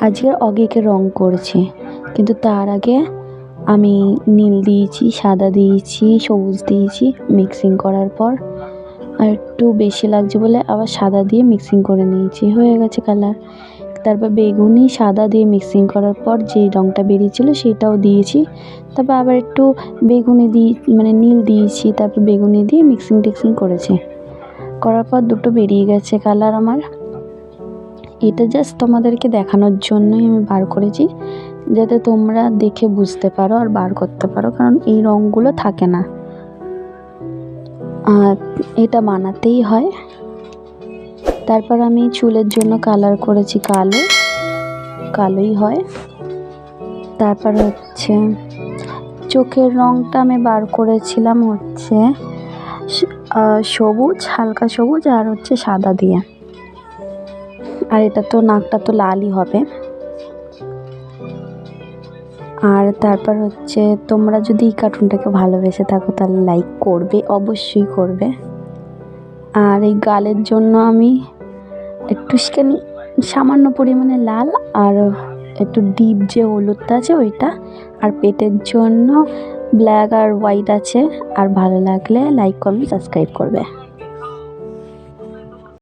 আজকে অগিকে রং করছি, কিন্তু তার আগে আমি নীল দিয়েছি, সাদা দিয়েছি, সবুজ দিয়েছি। মিক্সিং করার পর আর একটু বেশি লাগছে বলে আবার সাদা দিয়ে মিক্সিং করে নিয়েছি, হয়ে গেছে কালার। তারপর বেগুনি সাদা দিয়ে মিক্সিং করার পর যেই রঙটা বেরিয়েছিল সেটাও দিয়েছি। তারপর আবার একটু বেগুনি মানে নীল দিয়েছি, তারপর বেগুনি দিয়ে মিক্সিং টিক্সিং করেছি। করার পর দুটো বেরিয়ে গেছে কালার আমার। এটা জাস্ট তোমাদেরকে দেখানোর জন্যই আমি বার করেছি, যাতে তোমরা দেখে বুঝতে পারো আর বার করতে পারো, কারণ এই রঙগুলো থাকে না, আর এটা বানাতেই হয়। তারপর আমি চুলের জন্য কালার করেছি কালোই হয়। তারপর হচ্ছে চোখের রঙটা আমি বার করেছিলাম হচ্ছে সবুজ, হালকা সবুজ আর হচ্ছে সাদা দিয়ে। আর এটা তো নাকটা তো লালই হবে। আর তারপর হচ্ছে তোমরা যদি এই কার্টুনটাকে ভালোবেসে থাকো তাহলে লাইক করবে, অবশ্যই করবে। আর এই গালের জন্য আমি একটুখানি সামান্য পরিমাণে লাল আর একটু ডিপ যে হলুদটা আছে ওইটা, আর পেটের জন্য ব্ল্যাক আর হোয়াইট আছে। আর ভালো লাগলে লাইক, কমেন্ট, সাবস্ক্রাইব করবে।